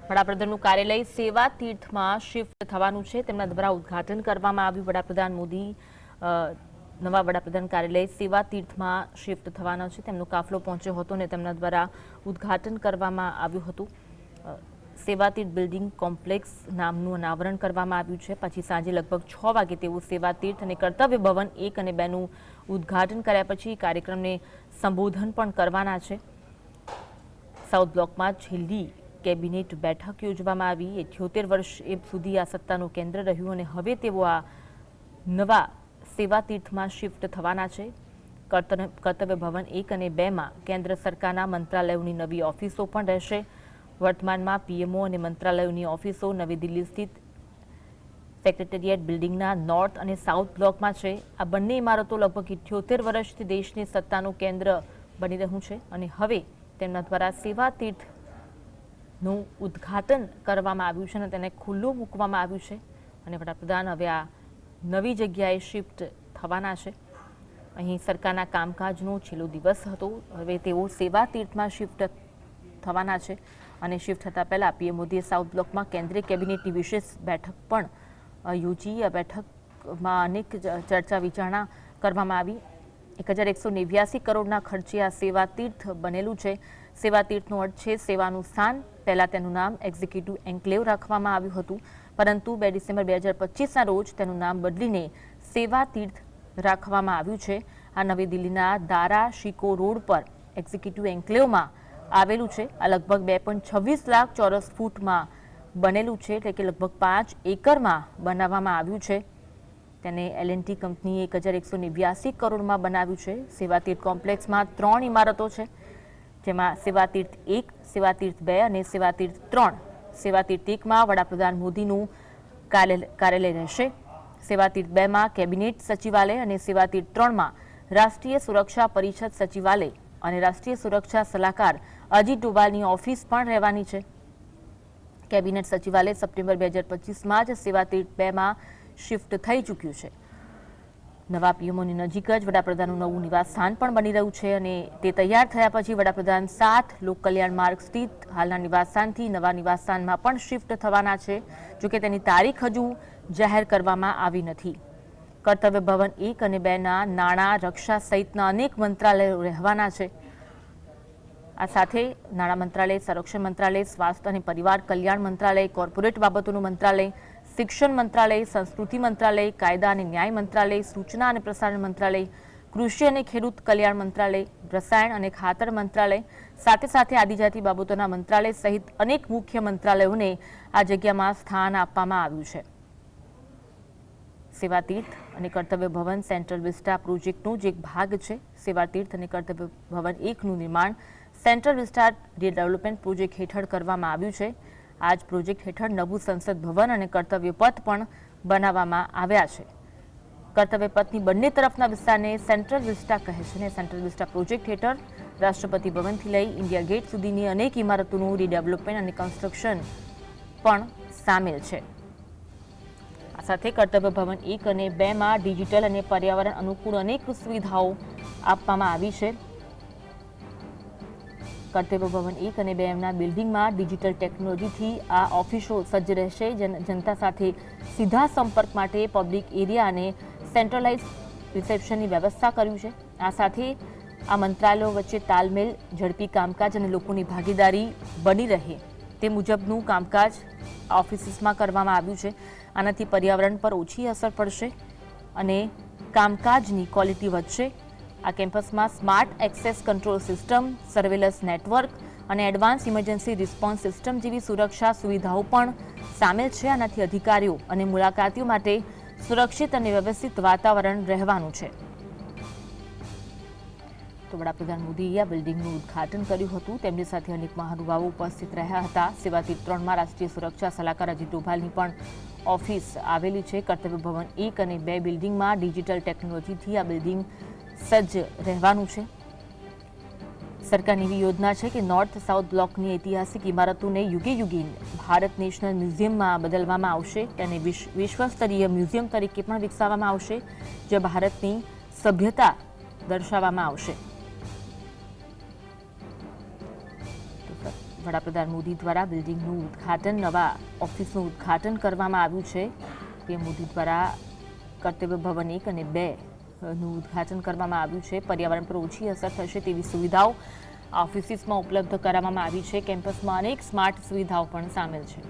વડાપ્રધાનનું કાર્યાલય સેવા તીર્થમાં શિફ્ટ થવાનું છે, તેમના દ્વારા ઉદ્ઘાટન કરવામાં આવ્યું। વડાપ્રધાન મોદી નવા વડાપ્રધાન કાર્યાલય સેવા તીર્થમાં શિફ્ટ થવાના છે, તેમનો કાફલો પહોંચ્યો હતો અને તેમના દ્વારા ઉદ્ઘાટન કરવામાં આવ્યું હતું। સેવાતીર્થ બિલ્ડિંગ કોમ્પ્લેક્સ નામનું અનાવરણ કરવામાં આવ્યું છે। પછી સાંજે લગભગ 6 વાગે તેઓ સેવાતીર્થ અને કર્તવ્ય ભવન 1 અને 2 નું ઉદ્ઘાટન કર્યા પછી કાર્યક્રમને સંબોધન પણ કરવાના છે। સાઉથ બ્લોકમાં છેલ્લી કેબિનેટ બેઠક યોજવામાં આવી। 78 વર્ષ સુધી આ સત્તાનું કેન્દ્ર રહ્યું અને હવે તેઓ આ નવા સેવાતીર્થમાં શિફ્ટ થવાના છે। કર્તવ્ય ભવન 1 અને 2 માં કેન્દ્ર સરકારના મંત્રાલયોની નવી ઓફિસો પણ રહેશે। વર્તમાનમાં પીએમઓ અને મંત્રાલયોની ઓફિસો નવી દિલ્હી સ્થિત સેક્રેટેરિયેટ બિલ્ડિંગના નોર્થ અને સાઉથ બ્લોકમાં છે। આ બંને ઇમારતો લગભગ 78 વર્ષથી દેશની સત્તાનું કેન્દ્ર બની રહ્યું છે અને હવે તેમના દ્વારા સેવાતીર્થનું ઉદ્ઘાટન કરવામાં આવ્યું છે અને તેને ખુલ્લું મૂકવામાં આવ્યું છે અને વડાપ્રધાન હવે આ નવી જગ્યાએ શિફ્ટ થવાના છે। અહીં સરકારના કામકાજનો છેલ્લો દિવસ હતો, હવે તેઓ સેવાતીર્થમાં શિફ્ટ થવાના છે અને શિફ્ટ થતા પહેલા પીએમ મોદીએ સાઉથ બ્લોકમાં કેન્દ્રીય કેબિનેટની વિશેષ બેઠક પણ યોજી। આ બેઠકમાં અનેક ચર્ચા વિચારણા કરવામાં આવી। 1189 કરોડના ખર્ચે આ સેવાતીર્થ બનેલું છે। સેવાતીર્થનો અર્થ છે સેવાનું સ્થાન। પહેલા તેનું નામ એક્ઝિક્યુટિવ એન્કલેવ રાખવામાં આવ્યું હતું, પરંતુ 2 ડિસેમ્બર 2025ના રોજ તેનું નામ બદલીને સેવાતીર્થ રાખવામાં આવ્યું છે। આ નવી દિલ્હીના દારા શિકો રોડ પર એક્ઝિક્યુટિવ એન્કલેવમાં આવેલું છે। આ લગભગ 2.26 લાખ ચોરસ ફૂટમાં બનેલું છે, એટલે કે લગભગ 5 એકરમાં બનાવવામાં આવ્યું છે। તેને એલ&ટી કંપનીએ 1189 કરોડમાં બનાવ્યું છે। સેવાતીર્થ કોમ્પ્લેક્સમાં 3 ઇમારતો છે, જેમાં સેવાતીર્થ 1, સેવાતીર્થ 2 અને સેવાતીર્થ 3। સેવાતીર્થ 1માં વડાપ્રધાન મોદીનું કાર્યાલય રહેશે, સેવાતીર્થ 2માં કેબિનેટ સચિવાલય અને સેવાતીર્થ 3માં રાષ્ટ્રીય સુરક્ષા પરિષદ સચિવાલય અને રાષ્ટ્રીય સુરક્ષા સલાહકાર અજીત ડોભાલની ઓફિસ પણ રહેવાની છે। કેબિનેટ સચિવાલય સપ્ટેમ્બર 2025માં જ સેવાતીર્થ 2માં શિફ્ટ થઈ ચૂક્યું છે। નવા પીએમઓની નજીક જ વડાપ્રધાનનું નવું નિવાસસ્થાન પણ બની રહ્યું છે અને તે તૈયાર થયા પછી વડાપ્રધાન 7 લોક કલ્યાણ માર્ગ સ્થિત હાલના નિવાસસ્થાનથી નવા નિવાસસ્થાનમાં પણ શિફ્ટ થવાના છે, જોકે તેની તારીખ હજુ જાહેર કરવામાં આવી નથી। કર્તવ્ય ભવન 1 અને 2ના નાણાં, રક્ષા સહિતના અનેક મંત્રાલયો રહેવાના છે। આ સાથે નાણાં મંત્રાલય, સંરક્ષણ મંત્રાલય, સ્વાસ્થ્ય અને પરિવાર કલ્યાણ મંત્રાલય, કોર્પોરેટ બાબતોનું મંત્રાલય, શિક્ષણ મંત્રાલય, સંસ્કૃતિ મંત્રાલય, કાયદા અને ન્યાય મંત્રાલય, સૂચના અને પ્રસારણ મંત્રાલય, કૃષિ અને ખેડૂત કલ્યાણ મંત્રાલય, રસાયણ અને ખાતર મંત્રાલય, સાથે સાથે આદિજાતિ બાબતોના મંત્રાલય સહિત અનેક મુખ્ય મંત્રાલયોને આ જગ્યામાં સ્થાન આપવામાં આવ્યું છે। સેવાતીર્થ અને કર્તવ્ય ભવન સેન્ટ્રલ વિસ્ટા પ્રોજેક્ટનું જ એક ભાગ છે। સેવાતીર્થ અને કર્તવ્ય ભવન 1નું નિર્માણ સેન્ટ્રલ વિસ્ટા ડેવલપમેન્ટ પ્રોજેક્ટ હેઠળ કરવામાં આવ્યું છે। આ જ પ્રોજેક્ટ હેઠળ નવું સંસદ ભવન અને કર્તવ્ય પથ પણ બનાવવામાં આવ્યા છે। કર્તવ્ય પથની બંને તરફના વિસ્તારને સેન્ટ્રલ વિસ્ટા કહે છે અને સેન્ટ્રલ વિસ્ટા પ્રોજેક્ટ હેઠળ રાષ્ટ્રપતિ ભવનથી લઈ ઇન્ડિયા ગેટ સુધીની અનેક ઇમારતોનું રીડેવલપમેન્ટ અને કન્સ્ટ્રક્શન પણ સામેલ છે। આ સાથે કર્તવ્ય ભવન 1 અને 2માં ડિજિટલ અને પર્યાવરણ અનુકૂળ અનેક સુવિધાઓ આપવામાં આવી છે। કર્તવ્ય ભવન 1 અને 2ના બિલ્ડિંગમાં ડિજિટલ ટેકનોલોજીથી આ ઓફિસો સજ્જ રહેશે। જનતા સાથે સીધા સંપર્ક માટે પબ્લિક એરિયા અને સેન્ટ્રલાઇઝ રિસેપ્શનની વ્યવસ્થા કર્યું છે। આ સાથે આ મંત્રાલયો વચ્ચે તાલમેલ, ઝડપી કામકાજ અને લોકોની ભાગીદારી બની રહે તે મુજબનું કામકાજ ઓફિસીસમાં કરવામાં આવ્યું છે। આનાથી પર્યાવરણ પર ઓછી અસર પડશે અને કામકાજની ક્વોલિટી વધશે। આ કેમ્પસમાં smart access control system, surveillance network અને એડવાન્સ ઇમરજન્સી રિસ્પોન્સ સિસ્ટમ જેવી સુરક્ષા સુવિધાઓ પણ સામેલ છે। આનાથી અધિકારીઓ અને મુલાકાતીઓ માટે સુરક્ષિત અને વ્યવસ્થિત વાતાવરણ રહેવાનું છે। તો વડાપ્રધાન મોદીએ આ બિલ્ડિંગનું ઉદ્ઘાટન કર્યું હતું, તેમની સાથે અનેક મહાનુભાવો ઉપસ્થિત રહ્યા હતા। સેવાતીર્થ 3માં રાષ્ટ્રીય સુરક્ષા સલાહકાર અજીત ડોભાલની પણ ઓફિસ આવેલી છે। કર્તવ્ય ભવન 1 અને 2 બિલ્ડિંગમાં ડિજિટલ ટેકનોલોજીથી આ બિલ્ડિંગ સજ્જ રહેવાનું છે। સરકારની એવી યોજના છે કે નોર્થ સાઉથ બ્લોકની ઐતિહાસિક ઇમારતોને યુગે યુગે ભારત નેશનલ મ્યુઝિયમમાં બદલવામાં આવશે। તેને વિશ્વ સ્તરીય મ્યુઝિયમ તરીકે પણ વિકસાવવામાં આવશે, જે ભારતની સભ્યતા દર્શાવવામાં આવશે। વડાપ્રધાન મોદી દ્વારા બિલ્ડિંગનું ઉદ્ઘાટન, નવા ઓફિસનું ઉદ્ઘાટન કરવામાં આવ્યું છે. પીએમ મોદી દ્વારા કર્તવ્ય ભવન 1 અને 2 નું ઉદ્ઘાટન કરવામાં આવ્યું છે. પર્યાવરણ પર ઓછી અસર થશે તેવી સુવિધાઓ ઓફિસીસમાં ઉપલબ્ધ કરાવવામાં આવી છે. કેમ્પસમાં અનેક સ્માર્ટ સુવિધાઓ પણ સામેલ છે.